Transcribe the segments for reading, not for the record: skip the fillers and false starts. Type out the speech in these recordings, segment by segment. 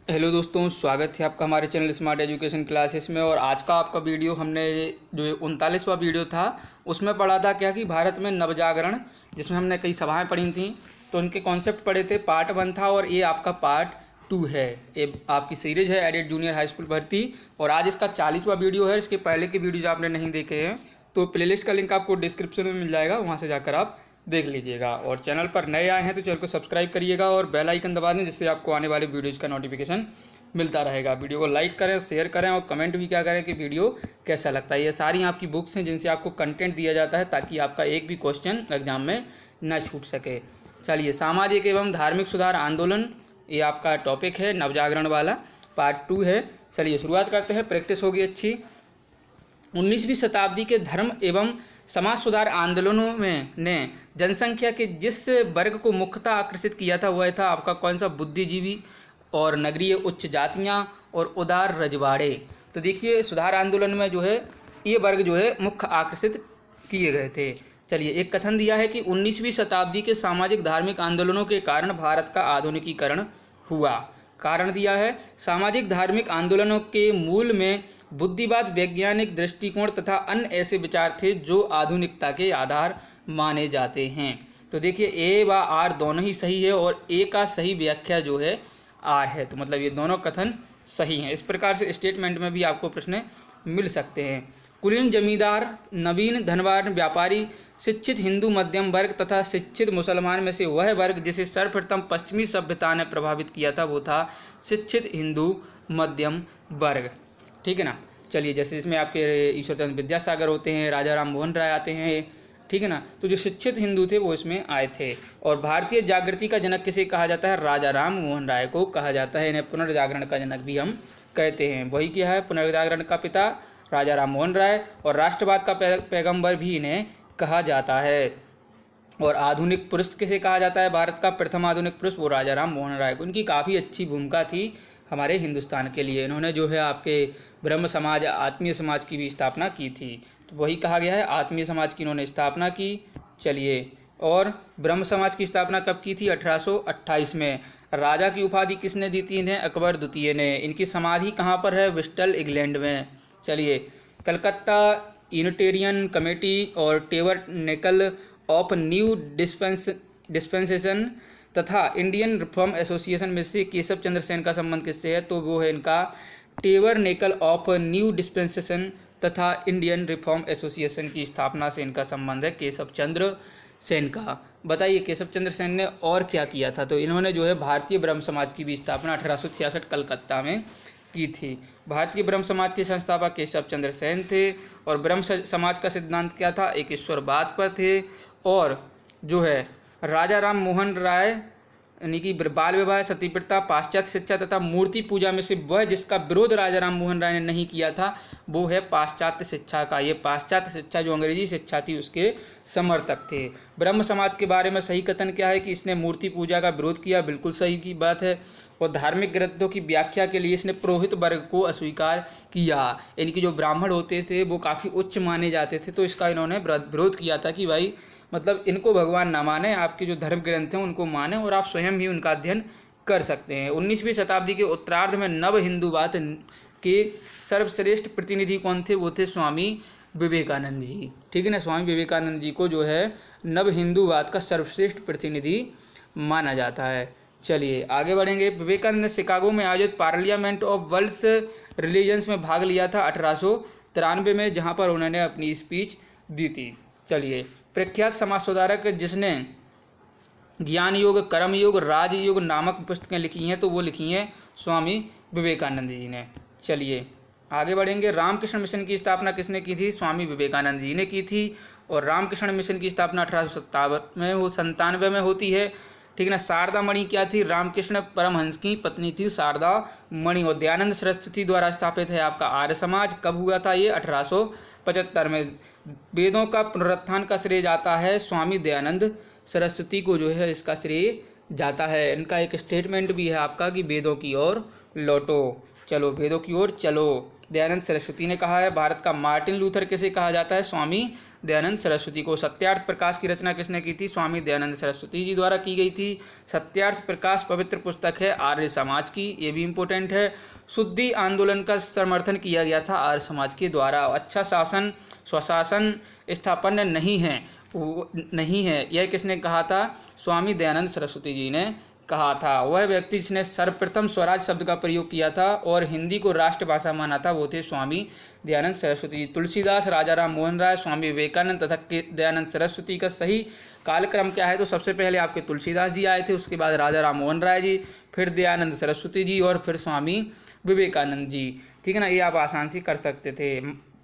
Hello दोस्तों, स्वागत है आपका हमारे चैनल स्मार्ट एजुकेशन क्लासेस में। और आज का आपका वीडियो हमने जो 39वां वीडियो था उसमें पढ़ा था क्या कि भारत में नवजागरण, जिसमें हमने कई सभाएं पढ़ी थी। तो उनके कॉन्सेप्ट पढ़े थे। पार्ट 1 था और ये आपका पार्ट 2 है। ये आपकी सीरीज है एडेड जूनियर हाई स्कूल भर्ती, और आज इसका 40वां वीडियो है। इसके पहले के वीडियोज आपने नहीं देखे हैं तो प्लेलिस्ट का लिंक आपको डिस्क्रिप्शन में मिल जाएगा, वहाँ से जाकर आप देख लीजिएगा। और चैनल पर नए आए हैं तो चैनल को सब्सक्राइब करिएगा और बेल आइकन दबा दें, जिससे आपको आने वाले वीडियोज़ का नोटिफिकेशन मिलता रहेगा। वीडियो को लाइक करें, शेयर करें और कमेंट भी क्या करें कि वीडियो कैसा लगता है। ये सारी आपकी बुक्स हैं जिनसे आपको कंटेंट दिया जाता है ताकि आपका एक भी क्वेश्चन एग्जाम में न छूट सके। चलिए, सामाजिक एवं धार्मिक सुधार आंदोलन, ये आपका टॉपिक है नवजागरण वाला, पार्ट 2 है। चलिए शुरुआत करते हैं, प्रैक्टिस होगी अच्छी। 19वीं शताब्दी के धर्म एवं समाज सुधार आंदोलनों में ने जनसंख्या के जिस वर्ग को मुख्यतः आकर्षित किया था वह था आपका कौन सा? बुद्धिजीवी और नगरीय उच्च जातियां और उदार रजवाड़े। तो देखिए, सुधार आंदोलन में जो है ये वर्ग जो है मुख्य आकर्षित किए गए थे। चलिए, एक कथन दिया है कि 19वीं शताब्दी के सामाजिक धार्मिक आंदोलनों के कारण भारत का आधुनिकीकरण हुआ। कारण दिया है, सामाजिक धार्मिक आंदोलनों के मूल में बुद्धिवाद, वैज्ञानिक दृष्टिकोण तथा अन्य ऐसे विचार थे जो आधुनिकता के आधार माने जाते हैं। तो देखिए, ए व आर दोनों ही सही है और ए का सही व्याख्या जो है आर है। तो मतलब ये दोनों कथन सही हैं। इस प्रकार से स्टेटमेंट में भी आपको प्रश्न मिल सकते हैं। कुलीन जमींदार, नवीन धनवान व्यापारी, शिक्षित हिंदू मध्यम वर्ग तथा शिक्षित मुसलमान में से वह वर्ग जिसे सर्वप्रथम पश्चिमी सभ्यता ने प्रभावित किया था वो था शिक्षित हिंदू मध्यम वर्ग। ठीक है ना। चलिए, जैसे इसमें आपके ईश्वरचंद्र विद्यासागर होते हैं, राजा राम मोहन राय आते हैं, ठीक है ना। तो जो शिक्षित हिंदू थे वो इसमें आए थे। और भारतीय जागृति का जनक किसे कहा जाता है? राजा राम मोहन राय को कहा जाता है। इन्हें पुनर्जागरण का जनक भी हम कहते हैं। वही क्या है? पुनर्जागरण का पिता राजा राम मोहन राय। और राष्ट्रवाद का पैगंबर भी इन्हें कहा जाता है। और आधुनिक पुरुष किसे कहा जाता है? भारत का प्रथम आधुनिक पुरुष वो राजा राम मोहन राय को। इनकी काफ़ी अच्छी भूमिका थी हमारे हिंदुस्तान के लिए। इन्होंने जो है आपके ब्रह्म समाज, आत्मीय समाज की भी स्थापना की थी। तो वही कहा गया है, आत्मीय समाज की इन्होंने स्थापना की। चलिए, और ब्रह्म समाज की स्थापना कब की थी? 1828 में। राजा की उपाधि किसने दी थी इन्हें? अकबर द्वितीय ने। इनकी समाधि कहाँ पर है? ब्रिस्टल, इंग्लैंड में। चलिए, कलकत्ता यूनिटेरियन कमेटी और टेबरनेकल ऑफ न्यू डिस्पेंसेशन तथा इंडियन रिफॉर्म एसोसिएशन में से केशव चंद्र सेन का संबंध किससे है? तो वो है इनका टेबरनेकल ऑफ न्यू डिस्पेंसेशन तथा इंडियन रिफॉर्म एसोसिएशन की स्थापना से इनका संबंध है केशव चंद्र सेन का। बताइए, केशव चंद्र सेन ने और क्या किया था? तो इन्होंने जो है भारतीय ब्रह्म समाज की भी स्थापना 1866 कलकत्ता में की थी। भारतीय ब्रह्म समाज के संस्थापक केशव चंद्र सेन थे। और ब्रह्म समाज का सिद्धांत क्या था? एक ईश्वरवाद पर थे। और जो है राजा राम मोहन राय यानी कि बाल विवाह, सती प्रथा, पाश्चात्य शिक्षा तथा मूर्ति पूजा में से वह जिसका विरोध राजा राम मोहन राय ने नहीं किया था वो है पाश्चात्य शिक्षा का। ये पाश्चात्य शिक्षा जो अंग्रेजी शिक्षा थी उसके समर्थक थे। ब्रह्म समाज के बारे में सही कथन क्या है? कि इसने मूर्ति पूजा का विरोध किया, बिल्कुल सही की बात है। और धार्मिक ग्रंथों की व्याख्या के लिए इसने पुरोहित वर्ग को अस्वीकार किया। यानी कि जो ब्राह्मण होते थे वो काफ़ी उच्च माने जाते थे, तो इसका इन्होंने विरोध किया था कि भाई मतलब इनको भगवान ना माने, आपके जो धर्म ग्रंथ हैं उनको माने और आप स्वयं भी उनका अध्ययन कर सकते हैं। 19वीं शताब्दी के उत्तरार्ध में नव हिंदूवाद के सर्वश्रेष्ठ प्रतिनिधि कौन थे? वो थे स्वामी विवेकानंद जी। ठीक है ना। स्वामी विवेकानंद जी को जो है नव हिंदूवाद का सर्वश्रेष्ठ प्रतिनिधि माना जाता है। चलिए आगे बढ़ेंगे। विवेकानंद ने शिकागो में आयोजित पार्लियामेंट ऑफ वर्ल्ड्स रिलीजन्स में भाग लिया था 1893 में, जहाँ पर उन्होंने अपनी स्पीच दी थी। चलिए, प्रख्यात समाज सुधारक जिसने ज्ञान योग, कर्म योग, राजयोग नामक पुस्तकें लिखी हैं तो वो लिखी हैं स्वामी विवेकानंद जी ने। चलिए आगे बढ़ेंगे। रामकृष्ण मिशन की स्थापना किसने की थी? स्वामी विवेकानंद जी ने की थी। और रामकृष्ण मिशन की स्थापना 1897 में होती है। ठीक है ना। शारदा मणि क्या थी? रामकृष्ण परमहंस की पत्नी थी शारदा मणि। और दयानंद सरस्वती द्वारा स्थापित है आपका आर्य समाज। कब हुआ था ये? 1875 में। वेदों का पुनरुत्थान का श्रेय जाता है स्वामी दयानंद सरस्वती को, जो है इसका श्रेय जाता है। इनका एक स्टेटमेंट भी है आपका कि वेदों की ओर लौटो। चलो, वेदों की ओर चलो। दयानंद सरस्वती ने कहा है। भारत का मार्टिन लूथर किसे कहा जाता है? स्वामी दयानंद सरस्वती को। सत्यार्थ प्रकाश की रचना किसने की थी? स्वामी दयानंद सरस्वती जी द्वारा की गई थी। सत्यार्थ प्रकाश पवित्र पुस्तक है आर्य समाज की, ये भी इम्पोर्टेंट है। शुद्धि आंदोलन का समर्थन किया गया था आर्य समाज के द्वारा। अच्छा शासन स्वशासन स्थापन नहीं है, यह किसने कहा था? स्वामी दयानंद सरस्वती जी ने कहा था। वह व्यक्ति जिसने सर्वप्रथम स्वराज शब्द का प्रयोग किया था और हिंदी को राष्ट्रभाषा माना था वो थे स्वामी दयानंद सरस्वती जी। तुलसीदास, राजा राम मोहन राय, स्वामी विवेकानंद तथा दयानंद सरस्वती का सही कालक्रम क्या है? तो सबसे पहले आपके तुलसीदास जी आए थे, उसके बाद राजा राम मोहन राय जी, फिर दयानंद सरस्वती जी और फिर स्वामी विवेकानंद जी। ठीक है ना, ये आप आसान से कर सकते थे।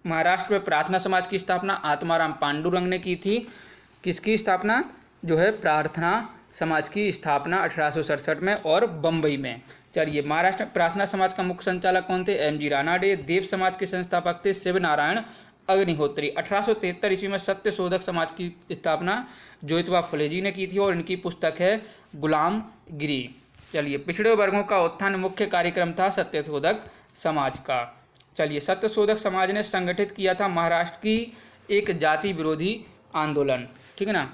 महाराष्ट्र में प्रार्थना समाज की स्थापना आत्माराम पांडुरंग ने की थी। किसकी स्थापना? जो है प्रार्थना समाज की स्थापना 1867 में और बम्बई में। चलिए, महाराष्ट्र में प्रार्थना समाज का मुख्य संचालक कौन थे? एम.जी. रानाडे। देव समाज के संस्थापक थे शिव नारायण अग्निहोत्री। 1873 ईस्वी में सत्य शोधक समाज की स्थापना ज्योतिबा फुले जी ने की थी और इनकी पुस्तक है गुलामगिरी। चलिए, पिछड़े वर्गों का उत्थान मुख्य कार्यक्रम था सत्य शोधक समाज का। चलिए, सत्य शोधक समाज ने संगठित किया था महाराष्ट्र की एक जाति विरोधी आंदोलन। ठीक है ना,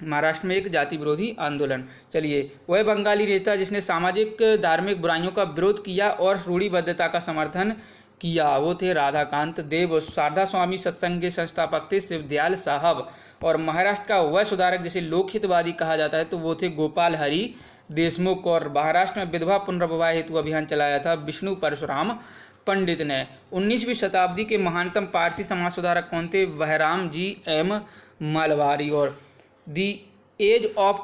महाराष्ट्र में एक जाति विरोधी आंदोलन। चलिए, वह बंगाली नेता जिसने सामाजिक धार्मिक बुराइयों का विरोध किया और रूढ़िबद्धता का समर्थन किया वो थे राधाकांत देव। शारदा स्वामी सत्संग के संस्थापक थे शिवदयाल साहब। और महाराष्ट्र का वह सुधारक जिसे लोकहितवादी कहा जाता है तो वो थे गोपाल हरि देशमुख। और महाराष्ट्र में विधवा पुनर्विवाह हेतु अभियान चलाया था विष्णु परशुराम पंडित ने। 19वीं शताब्दी के महानतम पारसी समाज सुधारक कौन थे? बहराम जी एम मालवारी। और the age of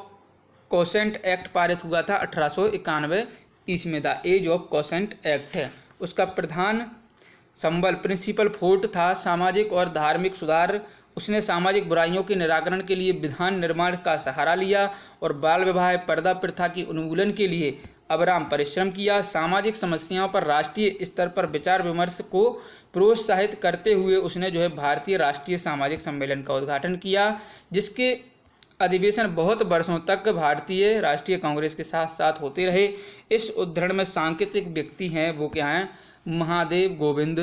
consent act पारित हुआ था 1891 ईस्वी में। The age of consent act है उसका प्रधान संबल प्रिंसिपल फोर्ट था सामाजिक और धार्मिक सुधार। उसने सामाजिक बुराइयों के निराकरण के लिए विधान निर्माण का सहारा लिया और बाल विवाह पर्दा प्रथा की उन्मूलन के लिए अविराम परिश्रम किया। सामाजिक समस्याओं पर राष्ट्रीय स्तर पर विचार विमर्श को प्रोत्साहित करते हुए उसने जो है भारतीय राष्ट्रीय सामाजिक सम्मेलन का उद्घाटन किया, जिसके अधिवेशन बहुत वर्षों तक भारतीय राष्ट्रीय कांग्रेस के साथ साथ होते रहे। इस उद्धरण में सांकेतिक व्यक्ति हैं, वो क्या हैं? महादेव गोविंद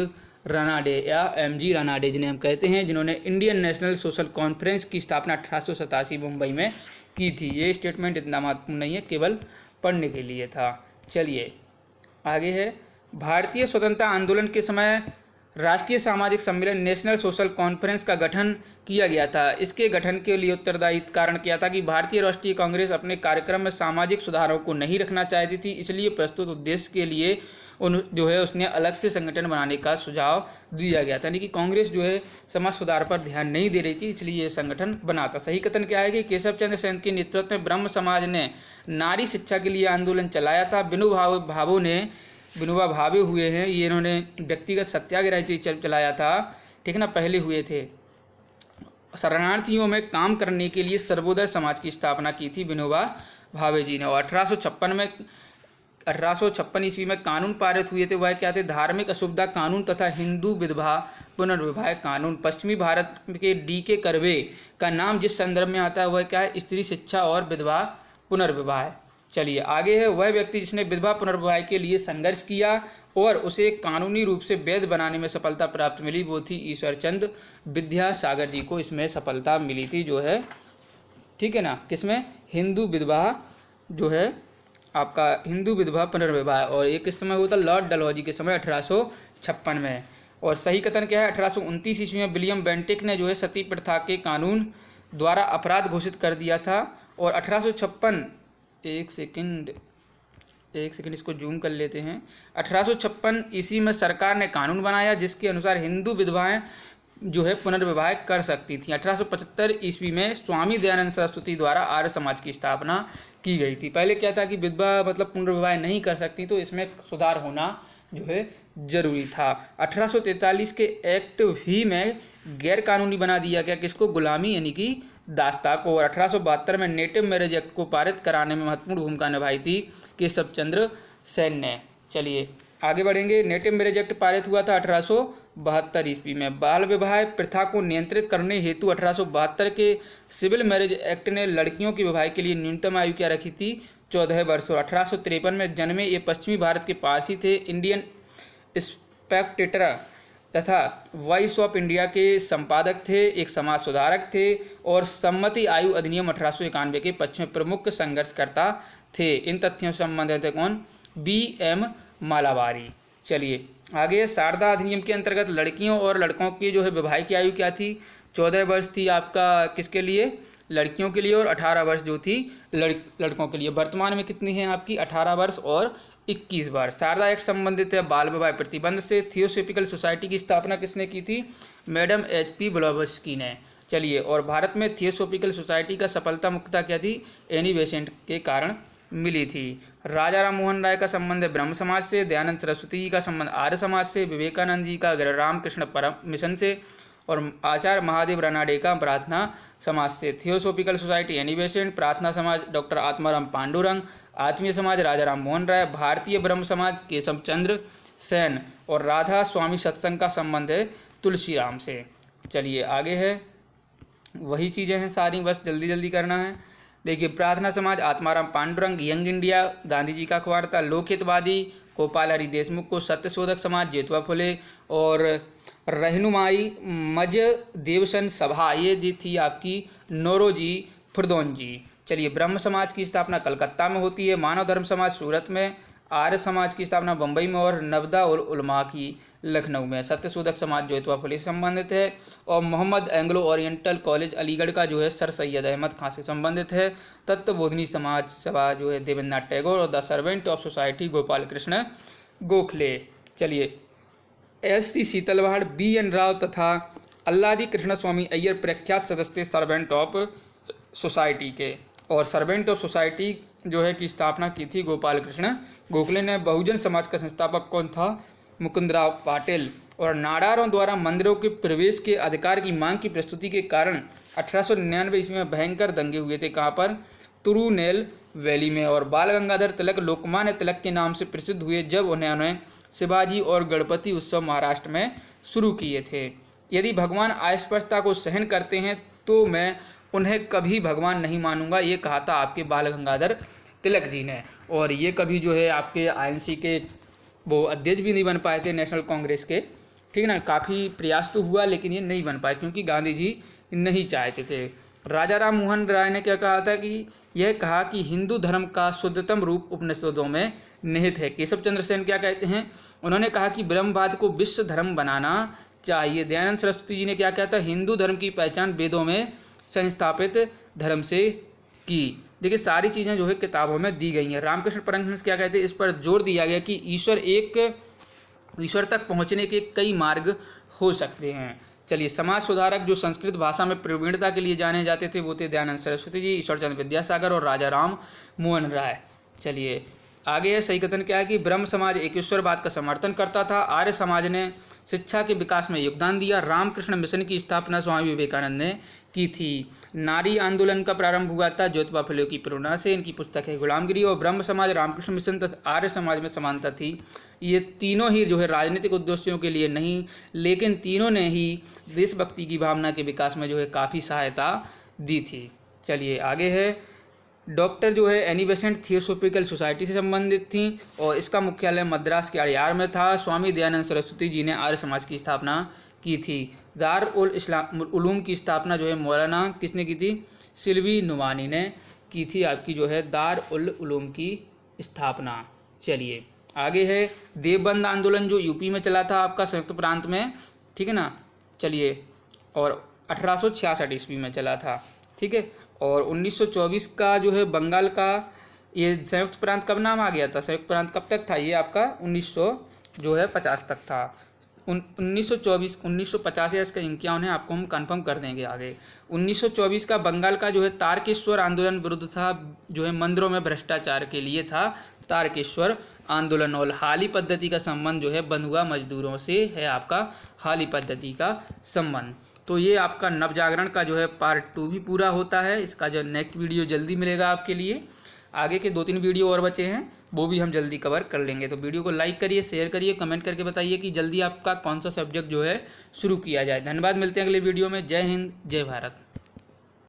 रानाडे या एम.जी. रानाडे जिन्हें हम कहते हैं, जिन्होंने इंडियन नेशनल सोशल कॉन्फ्रेंस की स्थापना 1887 मुंबई में की थी। ये स्टेटमेंट इतना महत्वपूर्ण नहीं है, केवल पढ़ने के लिए था। चलिए आगे है, भारतीय स्वतंत्रता आंदोलन के समय राष्ट्रीय सामाजिक सम्मेलन नेशनल सोशल कॉन्फ्रेंस का गठन किया गया था। इसके गठन के लिए उत्तरदायी कारण किया था कि भारतीय राष्ट्रीय कांग्रेस अपने कार्यक्रम में सामाजिक सुधारों को नहीं रखना चाहती थी, इसलिए प्रस्तुत उद्देश्य के लिए उसने अलग से संगठन बनाने का सुझाव दिया गया था। यानी कि कांग्रेस जो है समाज सुधार पर ध्यान नहीं दे रही थी, इसलिए ये संगठन बना था। सही कथन क्या है कि केशव चंद्र सेन के नेतृत्व में ब्रह्म समाज ने नारी शिक्षा के लिए आंदोलन चलाया था। विनोबा भावे हुए हैं, ये इन्होंने व्यक्तिगत सत्याग्रह चलाया था। ठीक है ना, पहले हुए थे। शरणार्थियों में काम करने के लिए सर्वोदय समाज की स्थापना की थी विनोबा भावे जी ने। और 1856 ईस्वी में कानून पारित हुए थे, वह क्या थे? धार्मिक असुविधा कानून तथा हिंदू विधवा पुनर्विवाह कानून। पश्चिमी भारत के डी.के. कर्वे का नाम जिस संदर्भ में आता है वह क्या है? स्त्री शिक्षा और विधवा पुनर्विवाह। चलिए आगे है, वह व्यक्ति जिसने विधवा पुनर्विवाह के लिए संघर्ष किया और उसे कानूनी रूप से वैध बनाने में सफलता प्राप्त मिली वो थी ईश्वरचंद विद्यासागर जी को इसमें सफलता मिली थी, जो है ठीक है ना, किसमें? हिंदू विधवा जो है आपका हिंदू विधवा पुनर्विवाह। और ये किस समय हुआ था? लॉर्ड डलहौजी के समय 1856 में। और सही कथन क्या है? 1829 ईस्वी में विलियम बेंटिक ने जो है सती प्रथा के कानून द्वारा अपराध घोषित कर दिया था। और 1856 एक सेकंड इसको जूम कर लेते हैं। 1856 ईस्वी में सरकार ने कानून बनाया जिसके अनुसार हिंदू विधवाएं जो है पुनर्विवाह कर सकती थी। 1875 ईस्वी में स्वामी दयानंद सरस्वती द्वारा आर्य समाज की स्थापना की गई थी। पहले क्या था कि विधवा मतलब पुनर्विवाह नहीं कर सकती, तो इसमें सुधार होना जो है जरूरी था। 1843 के एक्ट ही में गैर कानूनी बना दिया गया किसको? गुलामी यानी कि दास्ता को। और 1872 में नेटिव मैरिज एक्ट को पारित कराने में महत्वपूर्ण भूमिका निभाई थी केशव चंद्र सेन ने। चलिए आगे बढ़ेंगे। नेटिव मैरिज एक्ट पारित हुआ था 1872 ईस्वी में। बाल विवाह प्रथा को नियंत्रित करने हेतु 1872 के सिविल मैरिज एक्ट ने लड़कियों के विवाह के लिए न्यूनतम आयु क्या रखी थी? 14 वर्ष। और 1853 में जन्मे ये पश्चिमी भारत के पारसी थे। इंडियन स्पेक्टेटर तथा वॉइस ऑफ इंडिया के संपादक थे, एक समाज सुधारक थे और सम्मति आयु अधिनियम 1891 के पक्ष में प्रमुख संघर्षकर्ता थे। इन तथ्यों से संबंधित है कौन? B.M. मालाबारी। चलिए आगे, शारदा अधिनियम के अंतर्गत लड़कियों और लड़कों की जो है विवाह की आयु क्या थी? 14 वर्ष थी आपका किसके लिए? लड़कियों के लिए, और 18 वर्ष जो थी लड़कों के लिए। वर्तमान में कितनी है आपकी? 18 वर्ष और 21 वर्ष। शारदा एक्ट संबंधित है बाल विवाह प्रतिबंध से। थियोसॉफिकल सोसाइटी की स्थापना किसने की थी? Madam H.P. ब्लॉवत्स्की ने। चलिए, और भारत में थियोसॉफिकल सोसाइटी का सफलता मुख्यतः क्या थी? एनी बेसेंट के कारण मिली थी। राजा राम मोहन राय का संबंध है ब्रह्म समाज से। दयानंद सरस्वती जी का संबंध आर्य समाज से। विवेकानंद जी का रामकृष्ण परम मिशन से। और आचार्य महादेव रानाडे का प्रार्थना समाज से। Theosophical society Annie Besant. प्रार्थना समाज डॉक्टर आत्माराम पांडुरंग। आत्मीय समाज राजा राम मोहन राय। भारतीय ब्रह्म समाज केशव चंद्र सेन। और राधा स्वामी सत्संग का संबंध है तुलसीराम से। चलिए आगे है, वही चीज़ें हैं सारी, बस जल्दी जल्दी करना है। देखिए, प्रार्थना समाज आत्माराम पांडुरंग। यंग इंडिया गांधी जी का अखबार था। लोकहितवादी गोपाल हरि देशमुख को। सत्यशोधक समाज ज्योतिबा फुले। और रहनुमाई मज देवसन सभा ये जी थी आपकी नौरोजी फुरदौन जी। चलिए, ब्रह्म समाज की स्थापना कलकत्ता में होती है। मानव धर्म समाज सूरत में। आर्य समाज की स्थापना बम्बई में। और नवदा उल उलमा की लखनऊ में। सत्यशोधक समाज ज्योतिबा फुले से संबंधित है। और Mohammed Anglo Oriental College Aligarh का जो है सर सैयद अहमद खां से संबंधित है। तत्वबोधिनी समाज सभा जो है देवेंद्रनाथ टैगोर। और the servant of society Gopal Krishna Gokhale. चलिए, S.C. शीतलवाड़, B.N. राव तथा अल्लादी कृष्ण स्वामी अय्यर प्रख्यात सदस्य सर्वेंट ऑफ सोसाइटी के। और सर्वेंट ऑफ सोसाइटी जो है की स्थापना की थी गोपाल कृष्ण गोखले ने। बहुजन समाज का संस्थापक कौन था? मुकुंदराव पाटिल। और नाडारों द्वारा मंदिरों के प्रवेश के अधिकार की मांग की प्रस्तुति के कारण 1899 ईस्वी में भयंकर दंगे हुए थे। कहाँ पर? तुरुनेल वैली में। और बाल गंगाधर तिलक लोकमान्य तिलक के नाम से प्रसिद्ध हुए जब उन्होंने शिवाजी और गणपति उत्सव महाराष्ट्र में शुरू किए थे। यदि भगवान अस्पृश्यता को सहन करते हैं तो मैं उन्हें कभी भगवान नहीं मानूंगा, ये कहा था आपके बाल गंगाधर तिलक जी ने। और ये कभी जो है आपके INC के वो अध्यक्ष भी नहीं बन पाए थे, नेशनल कांग्रेस के, ठीक ना। काफ़ी प्रयास तो हुआ लेकिन ये नहीं बन पाए क्योंकि गांधी जी नहीं चाहते थे। राजा राम मोहन राय ने क्या कहा था कि यह कहा कि हिंदू धर्म का शुद्धतम रूप उपनिषदों में निहित है। केशव चंद्र सेन क्या कहते हैं? उन्होंने कहा कि ब्रह्मवाद को विश्व धर्म बनाना चाहिए। दयानंद सरस्वती जी ने क्या कहा था? हिंदू धर्म की पहचान वेदों में संस्थापित धर्म से की। देखिए, सारी चीज़ें जो है किताबों में दी गई हैं। रामकृष्ण परमहंस क्या कहते हैं? इस पर जोर दिया गया कि ईश्वर तक पहुंचने के कई मार्ग हो सकते हैं। चलिए, समाज सुधारक जो संस्कृत भाषा में प्रवीणता के लिए जाने जाते थे वो थे दयानंद सरस्वती जी, ईश्वरचंद्र विद्यासागर और राजा राम मोहन राय। चलिए आगे है, सही कथन क्या है कि ब्रह्म समाज एकेश्वरवाद का समर्थन करता था। आर्य समाज ने शिक्षा के विकास में योगदान दिया। रामकृष्ण मिशन की स्थापना स्वामी विवेकानंद ने की थी। नारी आंदोलन का प्रारंभ हुआ था ज्योतिबा फुले की प्रेरणा से। इनकी पुस्तक है गुलामगिरी। और ब्रह्म समाज, रामकृष्ण मिशन तथा आर्य समाज में समानता थी। ये तीनों ही जो है राजनीतिक उद्देश्यों के लिए नहीं, लेकिन तीनों ने ही देशभक्ति की भावना के विकास में जो है काफ़ी सहायता दी थी। चलिए आगे है, डॉक्टर जो है एनी बेसेंट थियोसॉफिकल सोसाइटी से संबंधित थी और इसका मुख्यालय मद्रास के अड़ियार में था। स्वामी दयानंद सरस्वती जी ने आर्य समाज की स्थापना की थी। दार उल इस्लाम उलूम की स्थापना जो है मौलाना किसने की थी? सिल्वी नुमानी ने की थी आपकी जो है दार उल उलूम की स्थापना। चलिए आगे है, देवबंद आंदोलन जो यूपी में चला था आपका संयुक्त प्रांत में, ठीक है ना। चलिए, और 1866 ईस्वी में चला था, ठीक है। और 1924 का जो है बंगाल का ये संयुक्त प्रांत कब नाम आ गया था? संयुक्त प्रांत कब तक था? ये आपका 1950 तक था। 1950 या इसका इंक्यावन है, आपको हम कंफर्म कर देंगे आगे। 1924 का बंगाल का जो है तारकेश्वर आंदोलन विरुद्ध था, जो है मंदिरों में भ्रष्टाचार के लिए था तारकेश्वर आंदोलन। और हाली पद्धति का संबंध जो है बंधुआ मजदूरों से है आपका हाली पद्धति का संबंध। तो ये आपका नवजागरण का जो है पार्ट 2 भी पूरा होता है। इसका जो नेक्स्ट वीडियो जल्दी मिलेगा आपके लिए। आगे के 2-3 वीडियो और बचे हैं, वो भी हम जल्दी कवर कर लेंगे। तो वीडियो को लाइक करिए, शेयर करिए, कमेंट करके बताइए कि जल्दी आपका कौन सा सब्जेक्ट जो है शुरू किया जाए। धन्यवाद, मिलते हैं अगले वीडियो में। जय हिंद, जय भारत।